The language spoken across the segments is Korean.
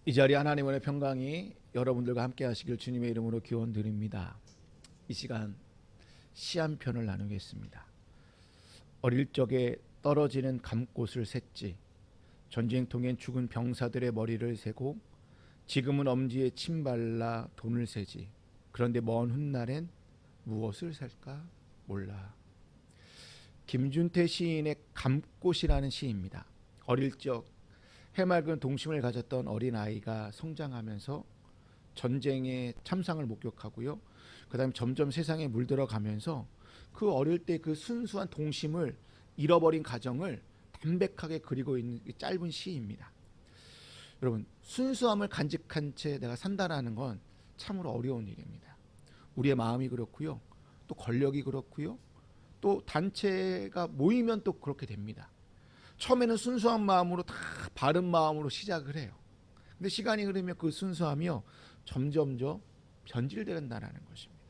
이 자리에 하나님의 평강이 여러분들과 함께 하시길 주님의 이름으로 기원 드립니다. 이 시간 시 한 편을 나누겠습니다. 어릴 적에 떨어지는 감꽃을 샜지, 전쟁통엔 죽은 병사들의 머리를 세고, 지금은 엄지에 침 발라 돈을 세지, 그런데 먼 훗날엔 무엇을 살까 몰라. 김준태 시인의 감꽃이라는 시입니다. 어릴 적 해맑은 동심을 가졌던 어린아이가 성장하면서 전쟁의 참상을 목격하고요, 그 다음에 점점 세상에 물들어가면서 그 어릴 때 그 순수한 동심을 잃어버린 가정을 담백하게 그리고 있는 짧은 시입니다. 여러분, 순수함을 간직한 채 내가 산다라는 건 참으로 어려운 일입니다. 우리의 마음이 그렇고요, 또 권력이 그렇고요, 또 단체가 모이면 또 그렇게 됩니다. 처음에는 순수한 마음으로 다 바른 마음으로 시작을 해요. 근데 시간이 흐르면 그 순수함이요 점점점 변질된다는 것입니다.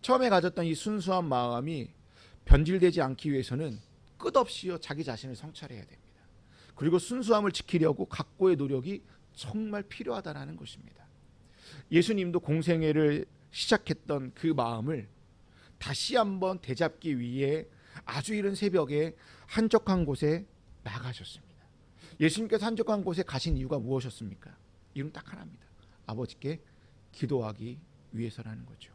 처음에 가졌던 이 순수한 마음이 변질되지 않기 위해서는 끝없이요 자기 자신을 성찰해야 됩니다. 그리고 순수함을 지키려고 각고의 노력이 정말 필요하다는 것입니다. 예수님도 공생애를 시작했던 그 마음을 다시 한번 되잡기 위해 아주 이른 새벽에 한적한 곳에 나가셨습니다. 예수님께서 한적한 곳에 가신 이유가 무엇이었습니까? 이유는 딱 하나입니다. 아버지께 기도하기 위해서라는 거죠.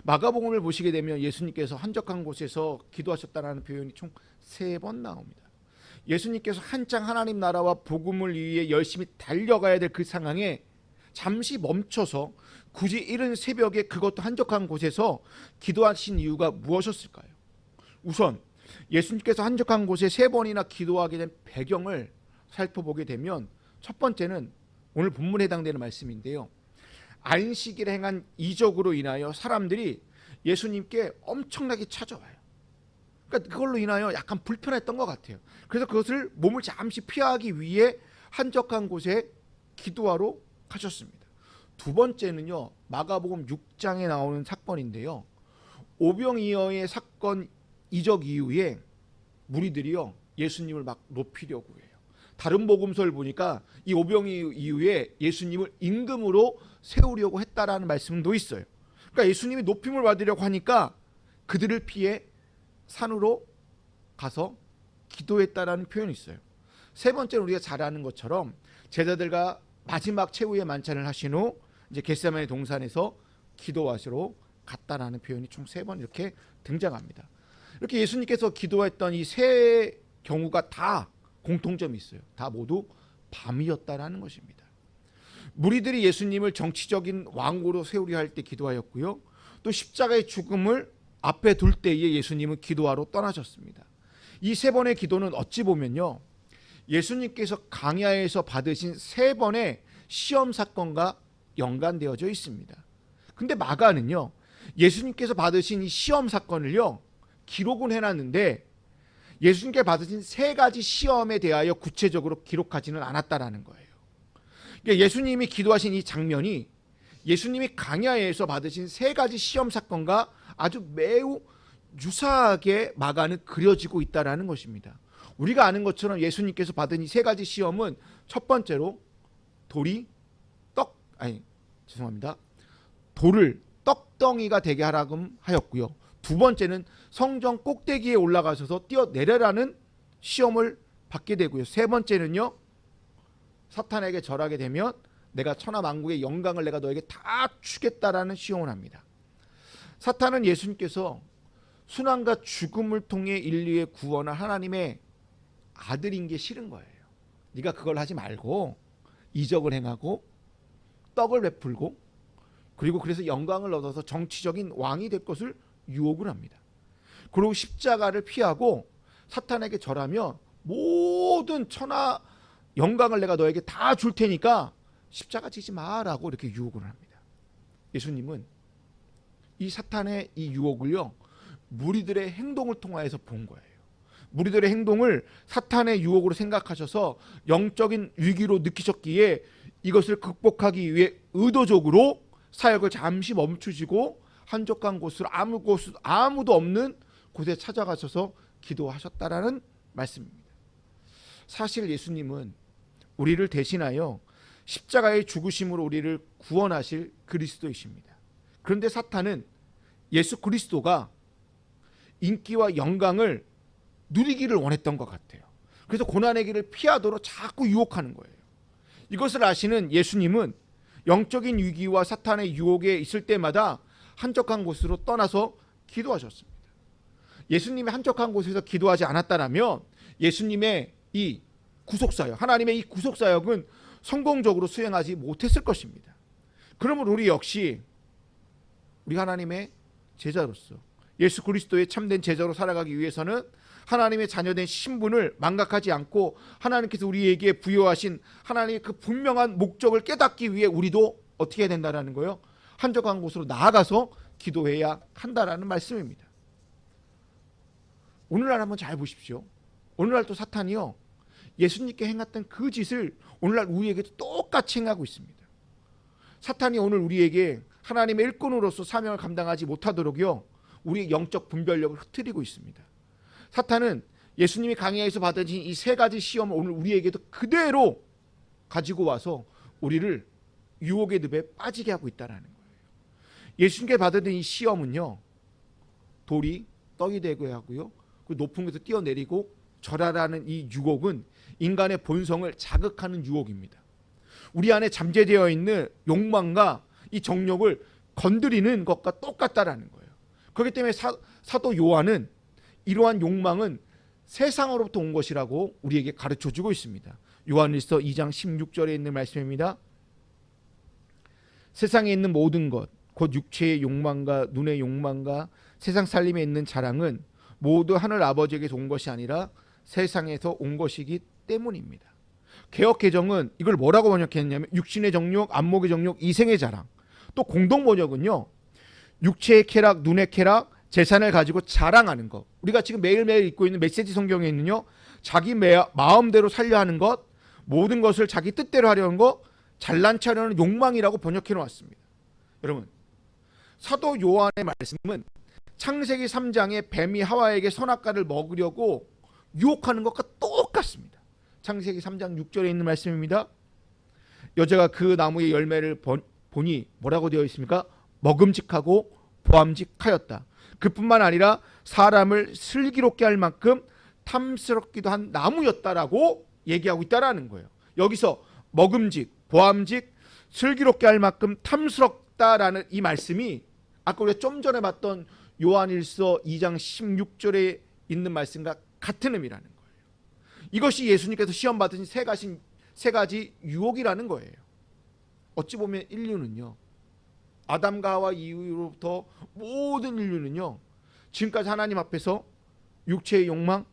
마가복음을 보시게 되면 예수님께서 한적한 곳에서 기도하셨다는 표현이 총 3번 나옵니다. 예수님께서 한창 하나님 나라와 복음을 위해 열심히 달려가야 될 그 상황에 잠시 멈춰서 굳이 이른 새벽에 그것도 한적한 곳에서 기도하신 이유가 무엇이었을까요? 우선 예수님께서 한적한 곳에 3번이나 기도하게 된 배경을 살펴보게 되면, 첫 번째는 오늘 본문에 해당되는 말씀인데요, 안식일에 행한 이적으로 인하여 사람들이 예수님께 엄청나게 찾아와요. 그러니까 그걸로 인하여 약간 불편했던 것 같아요. 그래서 그것을 몸을 잠시 피하기 위해 한적한 곳에 기도하러 가셨습니다. 두 번째는요, 마가복음 6장에 나오는 사건인데요, 오병이어의 사건 이적 이후에 무리들이요 예수님을 막 높이려고 해요. 다른 복음서를 보니까 이 오병이어 이후에 예수님을 임금으로 세우려고 했다라는 말씀도 있어요. 그러니까 예수님이 높임을 받으려고 하니까 그들을 피해 산으로 가서 기도했다라는 표현이 있어요. 세 번째는 우리가 잘 아는 것처럼 제자들과 마지막 최후의 만찬을 하신 후 이제 겟세마네 동산에서 기도하시러 갔다라는 표현이 총 3번 이렇게 등장합니다. 이렇게 예수님께서 기도했던 이 3 경우가 다 공통점이 있어요. 다 모두 밤이었다라는 것입니다. 무리들이 예수님을 정치적인 왕으로 세우려 할 때 기도하였고요, 또 십자가의 죽음을 앞에 둘 때에 예수님은 기도하러 떠나셨습니다. 이 3번의 기도는 어찌 보면요 예수님께서 강야에서 받으신 3번의 시험 사건과 연관되어져 있습니다. 근데 마가는요 예수님께서 받으신 이 시험 사건을요 기록은 해놨는데 예수님께 받으신 3가지 시험에 대하여 구체적으로 기록하지는 않았다라는 거예요. 그러니까 예수님이 기도하신 이 장면이 예수님이 강야에서 받으신 3가지 시험 사건과 아주 매우 유사하게 마가는 그려지고 있다라는 것입니다. 우리가 아는 것처럼 예수님께서 받은 이 3가지 시험은 첫 번째로 돌을 떡덩이가 되게 하라고 하였고요, 두 번째는 성전 꼭대기에 올라가셔서 뛰어내려라는 시험을 받게 되고요, 세 번째는요 사탄에게 절하게 되면 내가 천하 만국의 영광을 내가 너에게 다 주겠다라는 시험을 합니다. 사탄은 예수님께서 순환과 죽음을 통해 인류의 구원을 하나님의 아들인 게 싫은 거예요. 네가 그걸 하지 말고 이적을 행하고 떡을 베풀고 그리고 그래서 영광을 얻어서 정치적인 왕이 될 것을 유혹을 합니다. 그리고 십자가를 피하고 사탄에게 절하면 모든 천하 영광을 내가 너에게 다 줄 테니까 십자가 지지 마라고 이렇게 유혹을 합니다. 예수님은 이 사탄의 이 유혹을요 무리들의 행동을 통하여서 본 거예요. 무리들의 행동을 사탄의 유혹으로 생각하셔서 영적인 위기로 느끼셨기에 이것을 극복하기 위해 의도적으로 사역을 잠시 멈추시고 한적한 곳을 아무도 없는 곳에 찾아가셔서 기도하셨다라는 말씀입니다. 사실 예수님은 우리를 대신하여 십자가의 죽으심으로 우리를 구원하실 그리스도이십니다. 그런데 사탄은 예수 그리스도가 인기와 영광을 누리기를 원했던 것 같아요. 그래서 고난의 길을 피하도록 자꾸 유혹하는 거예요. 이것을 아시는 예수님은 영적인 위기와 사탄의 유혹에 있을 때마다 한적한 곳으로 떠나서 기도하셨습니다. 예수님이 한적한 곳에서 기도하지 않았다면 예수님의 이 구속사역, 하나님의 이 구속사역은 성공적으로 수행하지 못했을 것입니다. 그러므로 우리 역시 우리 하나님의 제자로서 예수 그리스도의 참된 제자로 살아가기 위해서는 하나님의 자녀된 신분을 망각하지 않고 하나님께서 우리에게 부여하신 하나님의 그 분명한 목적을 깨닫기 위해 우리도 어떻게 해야 된다는 거예요? 한적한 곳으로 나아가서 기도해야 한다라는 말씀입니다. 오늘날 한번 잘 보십시오. 오늘날 또 사탄이요, 예수님께 행했던 그 짓을 오늘날 우리에게도 똑같이 행하고 있습니다. 사탄이 오늘 우리에게 하나님의 일꾼으로서 사명을 감당하지 못하도록요, 우리의 영적 분별력을 흐트리고 있습니다. 사탄은 예수님이 강해에서 받으신 이 세 가지 시험을 오늘 우리에게도 그대로 가지고 와서 우리를 유혹의 늪에 빠지게 하고 있다는 거예요. 예수님께 받은 이 시험은요, 돌이 떡이 되게 하고요, 그 높은 곳에서 뛰어내리고 절하라는 이 유혹은 인간의 본성을 자극하는 유혹입니다. 우리 안에 잠재되어 있는 욕망과 이 정욕을 건드리는 것과 똑같다라는 거예요. 그렇기 때문에 사도 요한은 이러한 욕망은 세상으로부터 온 것이라고 우리에게 가르쳐주고 있습니다. 요한일서 2장 16절에 있는 말씀입니다. 세상에 있는 모든 것, 곧 육체의 욕망과 눈의 욕망과 세상 살림에 있는 자랑은 모두 하늘 아버지에게서 온 것이 아니라 세상에서 온 것이기 때문입니다. 개역개정은 이걸 뭐라고 번역했냐면 육신의 정욕, 안목의 정욕, 이생의 자랑. 또 공동 번역은요, 육체의 쾌락, 눈의 쾌락, 재산을 가지고 자랑하는 것. 우리가 지금 매일매일 읽고 있는 메시지 성경에 있는요, 자기 마음대로 살려 하는 것, 모든 것을 자기 뜻대로 하려는 것, 잘난 체 하려는 욕망이라고 번역해 놓았습니다. 여러분, 사도 요한의 말씀은 창세기 3장에 뱀이 하와에게 선악과를 먹으려고 유혹하는 것과 똑같습니다. 창세기 3장 6절에 있는 말씀입니다. 여자가 그 나무의 열매를 보니 뭐라고 되어 있습니까? 먹음직하고 보암직하였다. 그뿐만 아니라 사람을 슬기롭게 할 만큼 탐스럽기도 한 나무였다라고 얘기하고 있다라는 거예요. 여기서 먹음직, 보암직, 슬기롭게 할 만큼 탐스럽다라는 이 말씀이 아까 우리가 좀 전에 봤던 요한일서 2장 16절에 있는 말씀과 같은 의미라는 거예요. 이것이 예수님께서 시험 받으신 세 가지 유혹이라는 거예요. 어찌 보면 인류는요, 아담과 하와 이후로부터 모든 인류는요, 지금까지 하나님 앞에서 육체의 욕망,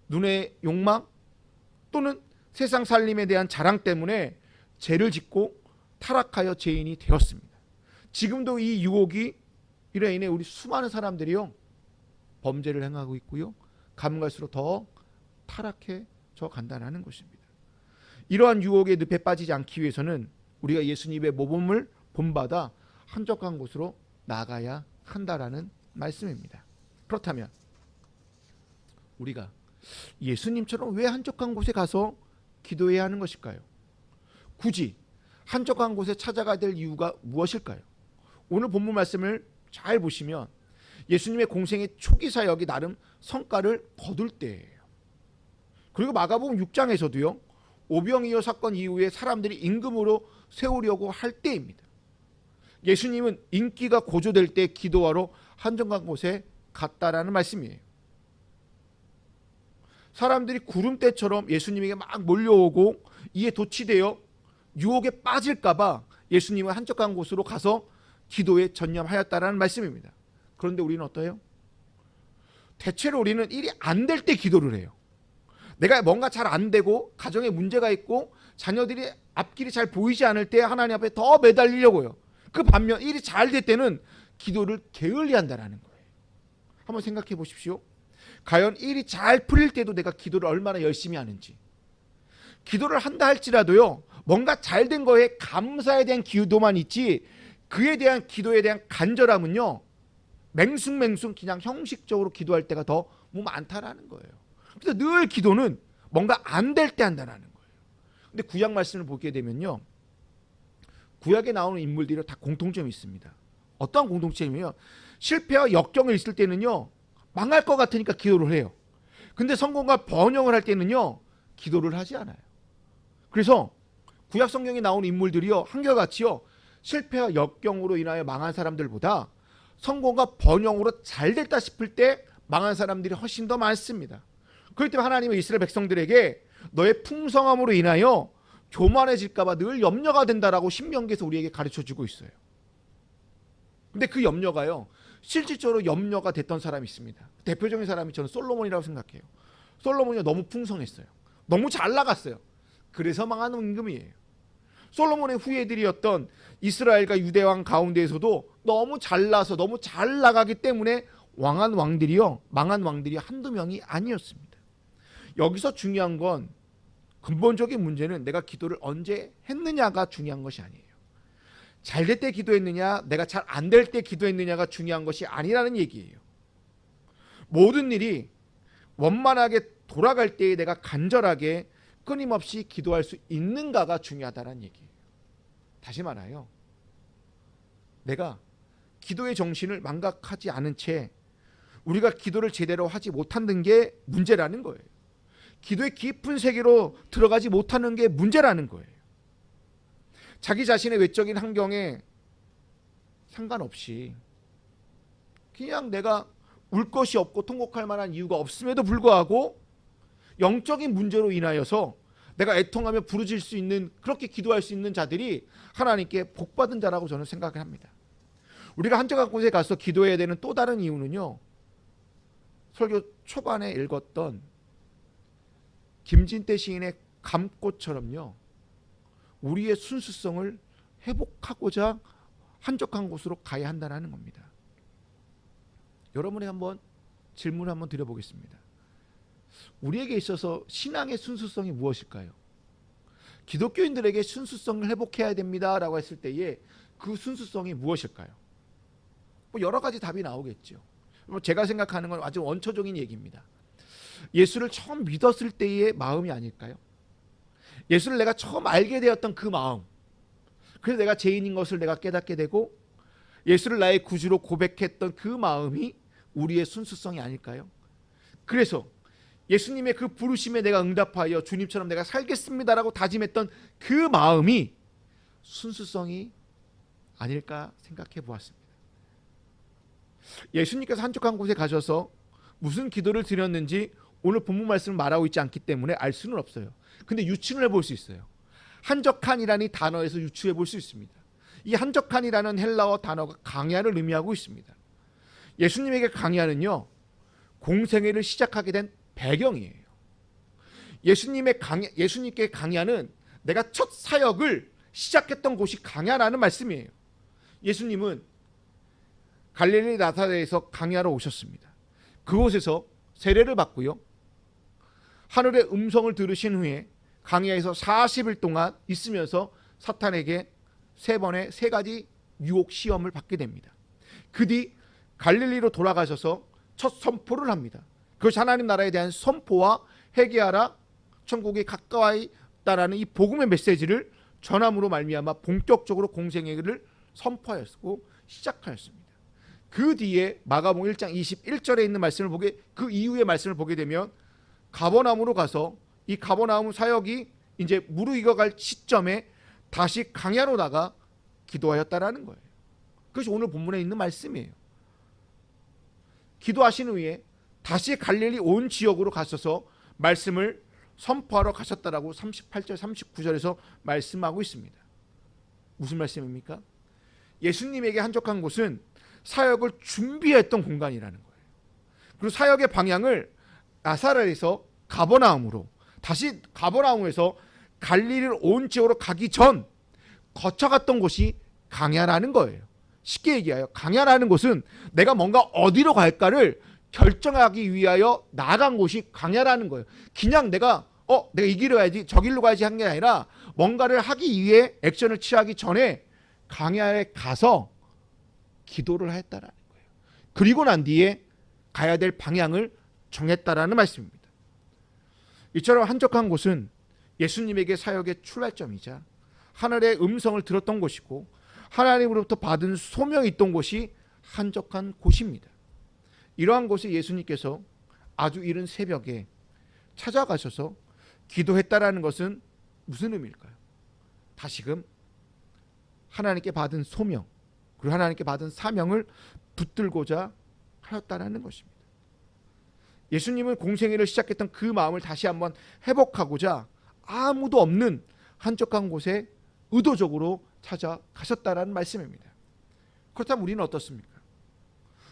눈의 욕망 또는 세상 살림에 대한 자랑 때문에 죄를 짓고 타락하여 죄인이 되었습니다. 지금도 이 유혹이 이로 인해 우리 수많은 사람들이요, 범죄를 행하고 있고요, 가면 갈수록 더 타락해져 간다는 것입니다. 이러한 유혹의 늪에 빠지지 않기 위해서는 우리가 예수님의 모범을 본받아 한적한 곳으로 나가야 한다라는 말씀입니다. 그렇다면 우리가 예수님처럼 왜 한적한 곳에 가서 기도해야 하는 것일까요? 굳이 한적한 곳에 찾아가야 될 이유가 무엇일까요? 오늘 본문 말씀을 잘 보시면 예수님의 공생의 초기 사역이 나름 성과를 거둘 때예요. 그리고 마가복음 6장에서도요, 오병이어 사건 이후에 사람들이 임금으로 세우려고 할 때입니다. 예수님은 인기가 고조될 때 기도하러 한적한 곳에 갔다라는 말씀이에요. 사람들이 구름대처럼 예수님에게 막 몰려오고 이에 도취되어 유혹에 빠질까봐 예수님은 한적한 곳으로 가서 기도에 전념하였다라는 말씀입니다. 그런데 우리는 어때요? 대체로 우리는 일이 안 될 때 기도를 해요. 내가 뭔가 잘 안 되고 가정에 문제가 있고 자녀들이 앞길이 잘 보이지 않을 때 하나님 앞에 더 매달리려고요. 그 반면 일이 잘 될 때는 기도를 게을리한다라는 거예요. 한번 생각해 보십시오. 과연 일이 잘 풀릴 때도 내가 기도를 얼마나 열심히 하는지. 기도를 한다 할지라도요, 뭔가 잘 된 거에 감사에 대한 기도만 있지 그에 대한 기도에 대한 간절함은요, 맹숭맹숭 그냥 형식적으로 기도할 때가 더 많다라는 거예요. 그래서 늘 기도는 뭔가 안 될 때 한다라는 거예요. 근데 구약 말씀을 보게 되면요, 구약에 나오는 인물들이 다 공통점이 있습니다. 어떠한 공통점이면 실패와 역경이 있을 때는요 망할 것 같으니까 기도를 해요. 근데 성공과 번영을 할 때는요 기도를 하지 않아요. 그래서 구약 성경에 나오는 인물들이요 한결같이요 실패와 역경으로 인하여 망한 사람들보다 성공과 번영으로 잘 됐다 싶을 때 망한 사람들이 훨씬 더 많습니다. 그렇기 때문에 하나님은 이스라엘 백성들에게 너의 풍성함으로 인하여 교만해질까 봐 늘 염려가 된다라고 신명기에서 우리에게 가르쳐주고 있어요. 근데 그 염려가요 실질적으로 염려가 됐던 사람이 있습니다. 대표적인 사람이 저는 솔로몬이라고 생각해요. 솔로몬이 너무 풍성했어요. 너무 잘 나갔어요. 그래서 망한 임금이에요. 솔로몬의 후예들이었던 이스라엘과 유대왕 가운데에서도 너무 잘나서 너무 잘 나가기 때문에 망한 왕들이 한두 명이 아니었습니다. 여기서 중요한 건 근본적인 문제는 내가 기도를 언제 했느냐가 중요한 것이 아니에요. 잘 될 때 기도했느냐 내가 잘 안 될 때 기도했느냐가 중요한 것이 아니라는 얘기예요. 모든 일이 원만하게 돌아갈 때에 내가 간절하게 끊임없이 기도할 수 있는가가 중요하다는 얘기예요. 다시 말하여 내가 기도의 정신을 망각하지 않은 채 우리가 기도를 제대로 하지 못하는 게 문제라는 거예요. 기도의 깊은 세계로 들어가지 못하는 게 문제라는 거예요. 자기 자신의 외적인 환경에 상관없이 그냥 내가 울 것이 없고 통곡할 만한 이유가 없음에도 불구하고 영적인 문제로 인하여서 내가 애통하며 부르짖을 수 있는 그렇게 기도할 수 있는 자들이 하나님께 복받은 자라고 저는 생각을 합니다. 우리가 한적한 곳에 가서 기도해야 되는 또 다른 이유는요. 설교 초반에 읽었던 김진태 시인의 감꽃처럼요. 우리의 순수성을 회복하고자 한적한 곳으로 가야 한다는 겁니다. 여러분이 한번 질문을 한번 드려보겠습니다. 우리에게 있어서 신앙의 순수성이 무엇일까요? 기독교인들에게 순수성을 회복해야 됩니다라고 했을 때에 그 순수성이 무엇일까요? 뭐 여러 가지 답이 나오겠죠. 제가 생각하는 건 아주 원초적인 얘기입니다. 예수를 처음 믿었을 때의 마음이 아닐까요? 예수를 내가 처음 알게 되었던 그 마음, 그래서 내가 죄인인 것을 내가 깨닫게 되고 예수를 나의 구주로 고백했던 그 마음이 우리의 순수성이 아닐까요? 그래서 예수님의 그 부르심에 내가 응답하여 주님처럼 내가 살겠습니다라고 다짐했던 그 마음이 순수성이 아닐까 생각해 보았습니다. 예수님께서 한적한 곳에 가셔서 무슨 기도를 드렸는지 오늘 본문 말씀을 말하고 있지 않기 때문에 알 수는 없어요. 근데 유추를 해볼 수 있어요. 한적한이라는 단어에서 유추해 볼 수 있습니다. 이 한적한이라는 헬라어 단어가 강야를 의미하고 있습니다. 예수님에게 강야는요 공생애를 시작하게 된 배경이에요. 예수님께 강야는 내가 첫 사역을 시작했던 곳이 강야라는 말씀이에요. 예수님은 갈릴리 나사렛에서 강야로 오셨습니다. 그곳에서 세례를 받고요. 하늘의 음성을 들으신 후에 강야에서 40일 동안 있으면서 사탄에게 3번의 3가지 유혹 시험을 받게 됩니다. 그 뒤 갈릴리로 돌아가셔서 첫 선포를 합니다. 그것이 하나님 나라에 대한 선포와 회개하라 천국이 가까이 있다라는 이 복음의 메시지를 전함으로 말미암아 본격적으로 공생애를 선포하였고 시작하였습니다. 그 뒤에 마가복음 1장 21절에 있는 말씀을 그 이후의 말씀을 보게 되면 가버나움으로 가서 이 가버나움 사역이 이제 무르익어갈 시점에 다시 강야로 나가 기도하였다라는 거예요. 그것이 오늘 본문에 있는 말씀이에요. 기도하신 후에 다시 갈릴리 온 지역으로 가셔서 말씀을 선포하러 가셨다라고 38절 39절에서 말씀하고 있습니다. 무슨 말씀입니까? 예수님에게 한적한 곳은 사역을 준비했던 공간이라는 거예요. 그리고 사역의 방향을 나사렛에서 가버나움으로 다시 가버나움에서 갈릴리를 온 지역으로 가기 전 거쳐갔던 곳이 강야라는 거예요. 쉽게 얘기하여 강야라는 곳은 내가 뭔가 어디로 갈까를 결정하기 위하여 나아간 곳이 강야라는 거예요. 그냥 내가 이 길로 가야지 저 길로 가야지 한 게 아니라 뭔가를 하기 위해 액션을 취하기 전에 강야에 가서 기도를 했다라는 거예요. 그리고 난 뒤에 가야 될 방향을 정했다라는 말씀입니다. 이처럼 한적한 곳은 예수님에게 사역의 출발점이자 하늘의 음성을 들었던 곳이고 하나님으로부터 받은 소명이 있던 곳이 한적한 곳입니다. 이러한 곳에 예수님께서 아주 이른 새벽에 찾아가셔서 기도했다라는 것은 무슨 의미일까요? 다시금 하나님께 받은 소명 그리고 하나님께 받은 사명을 붙들고자 하였다라는 것입니다. 예수님은 공생애를 시작했던 그 마음을 다시 한번 회복하고자 아무도 없는 한적한 곳에 의도적으로 찾아가셨다라는 말씀입니다. 그렇다면 우리는 어떻습니까?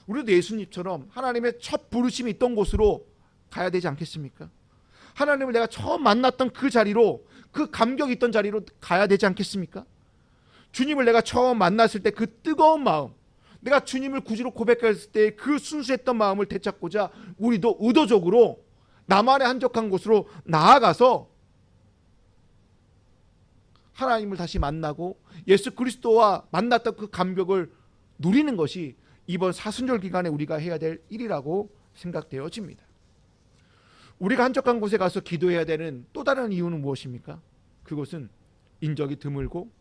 우리도 예수님처럼 하나님의 첫 부르심이 있던 곳으로 가야 되지 않겠습니까? 하나님을 내가 처음 만났던 그 자리로, 그 감격이 있던 자리로 가야 되지 않겠습니까? 주님을 내가 처음 만났을 때 그 뜨거운 마음, 내가 주님을 구주로 고백했을 때 그 순수했던 마음을 되찾고자 우리도 의도적으로 나만의 한적한 곳으로 나아가서 하나님을 다시 만나고 예수 그리스도와 만났던 그 감격을 누리는 것이 이번 사순절 기간에 우리가 해야 될 일이라고 생각되어집니다. 우리가 한적한 곳에 가서 기도해야 되는 또 다른 이유는 무엇입니까? 그곳은 인적이 드물고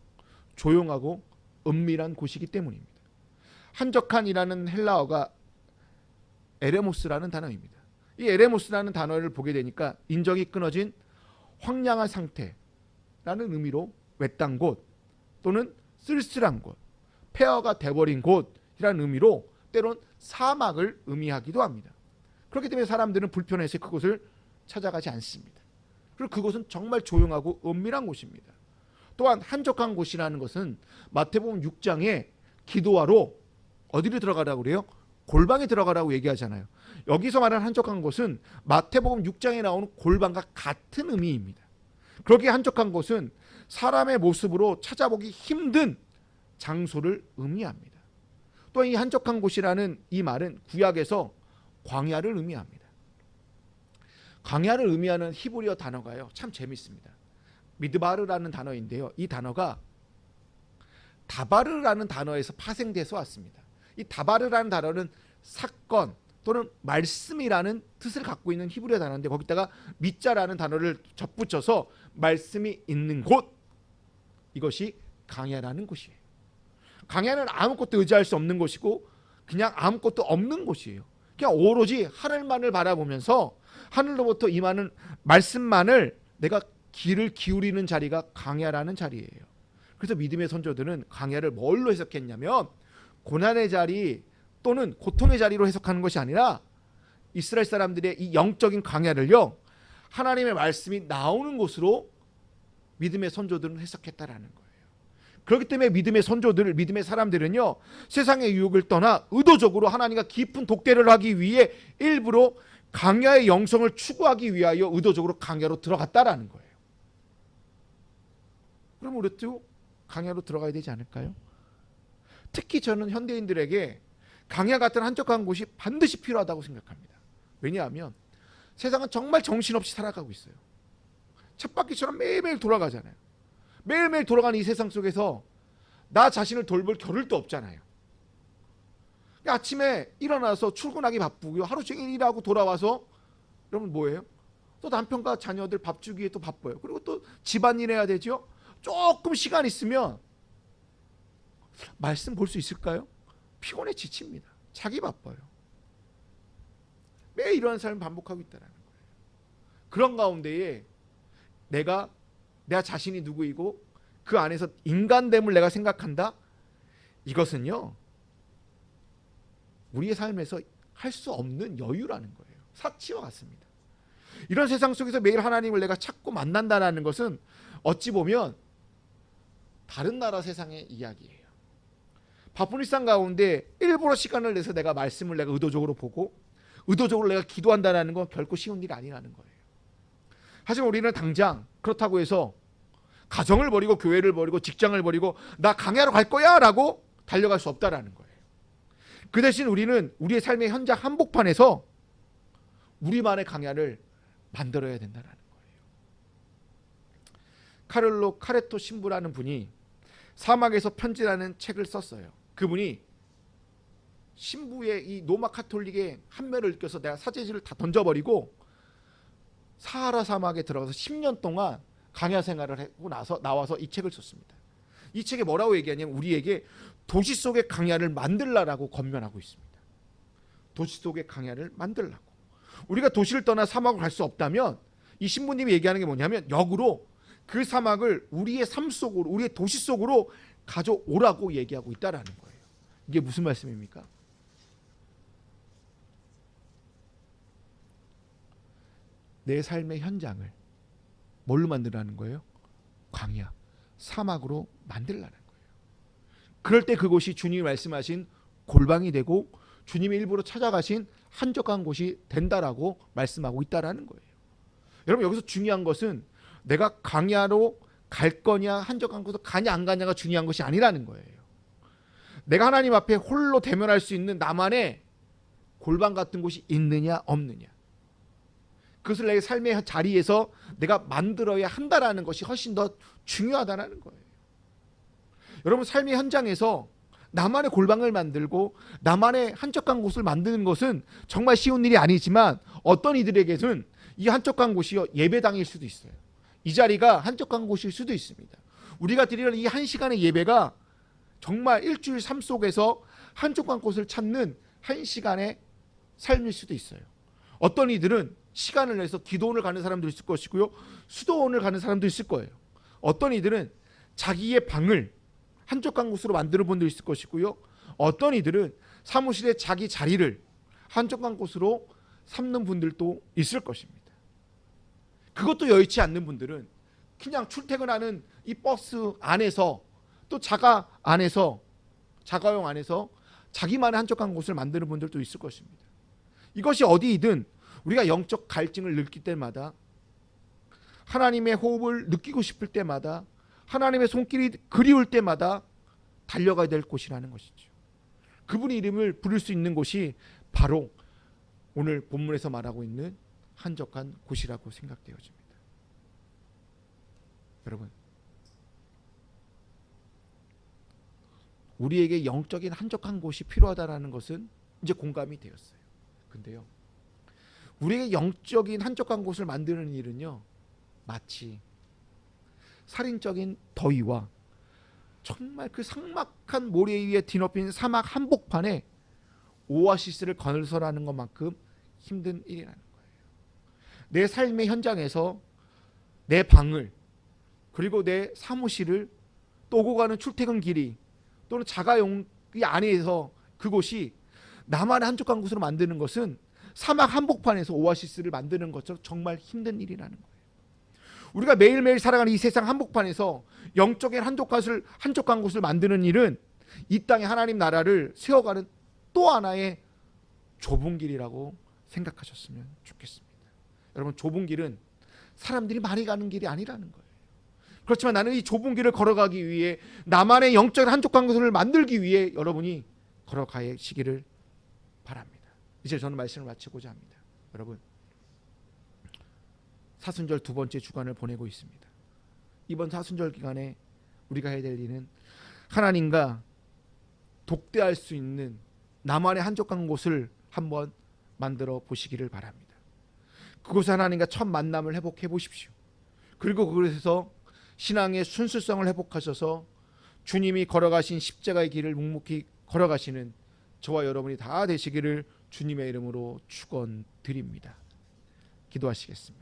조용하고 은밀한 곳이기 때문입니다. 한적한이라는 헬라어가 에레모스라는 단어입니다. 이 에레모스라는 단어를 보게 되니까 인적이 끊어진 황량한 상태라는 의미로 외딴 곳 또는 쓸쓸한 곳, 폐허가 돼버린 곳이라는 의미로 때론 사막을 의미하기도 합니다. 그렇기 때문에 사람들은 불편해서 그곳을 찾아가지 않습니다. 그리고 그곳은 정말 조용하고 은밀한 곳입니다. 또한 한적한 곳이라는 것은 마태복음 6장에 기도하러 어디로 들어가라고 그래요? 골방에 들어가라고 얘기하잖아요. 여기서 말하는 한적한 곳은 마태복음 6장에 나오는 골방과 같은 의미입니다. 그렇게 한적한 곳은 사람의 모습으로 찾아보기 힘든 장소를 의미합니다. 또 이 한적한 곳이라는 이 말은 구약에서 광야를 의미합니다. 광야를 의미하는 히브리어 단어가요, 참 재밌습니다. 미드바르라는 단어인데요, 이 단어가 다바르라는 단어에서 파생돼서 왔습니다. 이 다바르라는 단어는 사건 또는 말씀이라는 뜻을 갖고 있는 히브리어 단어인데 거기다가 미자라는 단어를 접붙여서 말씀이 있는 곳, 이것이 광야라는 곳이에요. 광야는 아무것도 의지할 수 없는 곳이고 그냥 아무것도 없는 곳이에요. 그냥 오로지 하늘만을 바라보면서 하늘로부터 임하는 말씀만을 내가 귀를 기울이는 자리가 광야라는 자리예요. 그래서 믿음의 선조들은 광야를 뭘로 해석했냐면 고난의 자리 또는 고통의 자리로 해석하는 것이 아니라 이스라엘 사람들의 이 영적인 광야를요, 하나님의 말씀이 나오는 곳으로 믿음의 선조들은 해석했다라는 거예요. 그렇기 때문에 믿음의 선조들, 믿음의 사람들은요, 세상의 유혹을 떠나 의도적으로 하나님과 깊은 독대를 하기 위해 일부러 광야의 영성을 추구하기 위하여 의도적으로 광야로 들어갔다라는 거예요. 그럼 우리도 광야로 들어가야 되지 않을까요? 특히 저는 현대인들에게 광야 같은 한적한 곳이 반드시 필요하다고 생각합니다. 왜냐하면 세상은 정말 정신없이 살아가고 있어요. 쳇바퀴처럼 매일매일 돌아가잖아요. 매일매일 돌아가는 이 세상 속에서 나 자신을 돌볼 겨를도 없잖아요. 아침에 일어나서 출근하기 바쁘고요, 하루 종일 일하고 돌아와서 여러분 뭐예요? 또 남편과 자녀들 밥 주기에 또 바빠요. 그리고 또 집안일 해야 되죠. 조금 시간 있으면 말씀 볼 수 있을까요? 피곤해 지칩니다. 자기 바빠요. 매일 이러한 삶을 반복하고 있다는 거예요. 그런 가운데에 내가 자신이 누구이고 그 안에서 인간됨을 내가 생각한다? 이것은요, 우리의 삶에서 할 수 없는 여유라는 거예요. 사치와 같습니다. 이런 세상 속에서 매일 하나님을 내가 찾고 만난다는 것은 어찌 보면 다른 나라 세상의 이야기예요. 바쁜 일상 가운데 일부러 시간을 내서 내가 말씀을 내가 의도적으로 보고 의도적으로 내가 기도한다는 건 결코 쉬운 일이 아니라는 거예요. 하지만 우리는 당장 그렇다고 해서 가정을 버리고 교회를 버리고 직장을 버리고 나 광야로 갈 거야 라고 달려갈 수 없다라는 거예요. 그 대신 우리는 우리의 삶의 현장 한복판에서 우리만의 광야를 만들어야 된다는 거예요. 카를로 카레토 신부라는 분이 사막에서 편지라는 책을 썼어요. 그분이 신부의 이 로마 카톨릭의 한매를 느껴서 내가 사제지를 다 던져버리고 사하라 사막에 들어가서 10년 동안 강야 생활을 하고 나와서 이 책을 썼습니다. 이 책에 뭐라고 얘기하냐면 우리에게 도시 속의 강야를 만들라라고 권면하고 있습니다. 도시 속의 강야를 만들라고. 우리가 도시를 떠나 사막으로 갈 수 없다면 이 신부님이 얘기하는 게 뭐냐면 역으로 그 사막을 우리의 삶 속으로, 우리의 도시 속으로 가져오라고 얘기하고 있다라는 거예요. 이게 무슨 말씀입니까? 내 삶의 현장을 뭘로 만들라는 거예요? 광야, 사막으로 만들라는 거예요. 그럴 때 그곳이 주님이 말씀하신 골방이 되고 주님이 일부러 찾아가신 한적한 곳이 된다라고 말씀하고 있다라는 거예요. 여러분 여기서 중요한 것은 내가 광야로 갈 거냐 한적한 곳으로 가냐 안 가냐가 중요한 것이 아니라는 거예요. 내가 하나님 앞에 홀로 대면할 수 있는 나만의 골방 같은 곳이 있느냐 없느냐, 그것을 내 삶의 자리에서 내가 만들어야 한다라는 것이 훨씬 더 중요하다는 거예요. 여러분 삶의 현장에서 나만의 골방을 만들고 나만의 한적한 곳을 만드는 것은 정말 쉬운 일이 아니지만 어떤 이들에게는 이 한적한 곳이 예배당일 수도 있어요. 이 자리가 한적한 곳일 수도 있습니다. 우리가 드리는 이 한 시간의 예배가 정말 일주일 삶 속에서 한적한 곳을 찾는 한 시간의 삶일 수도 있어요. 어떤 이들은 시간을 내서 기도원을 가는 사람도 있을 것이고요, 수도원을 가는 사람도 있을 거예요. 어떤 이들은 자기의 방을 한적한 곳으로 만드는 분도 있을 것이고요, 어떤 이들은 사무실에 자기 자리를 한적한 곳으로 삼는 분들도 있을 것입니다. 그것도 여의치 않는 분들은 그냥 출퇴근하는 이 버스 안에서 또 자가용 안에서 자기만의 한적한 곳을 만드는 분들도 있을 것입니다. 이것이 어디이든 우리가 영적 갈증을 느낄 때마다, 하나님의 호흡을 느끼고 싶을 때마다, 하나님의 손길이 그리울 때마다 달려가야 될 곳이라는 것이죠. 그분의 이름을 부를 수 있는 곳이 바로 오늘 본문에서 말하고 있는 한적한 곳이라고 생각되어집니다. 여러분, 우리에게 영적인 한적한 곳이 필요하다는 것은 이제 공감이 되었어요. 근데요, 우리에게 영적인 한적한 곳을 만드는 일은요, 마치 살인적인 더위와 정말 그 삭막한 모래 위에 뒤덮인 사막 한복판에 오아시스를 건설하는 것만큼 힘든 일이라는 거예요. 내 삶의 현장에서 내 방을, 그리고 내 사무실을, 또 오고 가는 출퇴근 길이, 또는 자가용이 안에서 그곳이 나만의 한적한 곳으로 만드는 것은 사막 한복판에서 오아시스를 만드는 것처럼 정말 힘든 일이라는 거예요. 우리가 매일매일 살아가는 이 세상 한복판에서 영적인 한적한 곳을 만드는 일은 이 땅에 하나님 나라를 세워가는 또 하나의 좁은 길이라고 생각하셨으면 좋겠습니다. 여러분, 좁은 길은 사람들이 많이 가는 길이 아니라는 거예요. 그렇지만 나는 이 좁은 길을 걸어가기 위해, 나만의 영적인 한적한 곳을 만들기 위해 여러분이 걸어가시기를 바랍니다. 이제 저는 말씀을 마치고자 합니다. 여러분, 사순절 두 번째 주간을 보내고 있습니다. 이번 사순절 기간에 우리가 해야 될 일은 하나님과 독대할 수 있는 나만의 한적한 곳을 한번 만들어 보시기를 바랍니다. 그곳에 하나님과 첫 만남을 회복해 보십시오. 그리고 그곳에서 신앙의 순수성을 회복하셔서 주님이 걸어가신 십자가의 길을 묵묵히 걸어가시는 저와 여러분이 다 되시기를 주님의 이름으로 축원드립니다. 기도하시겠습니다.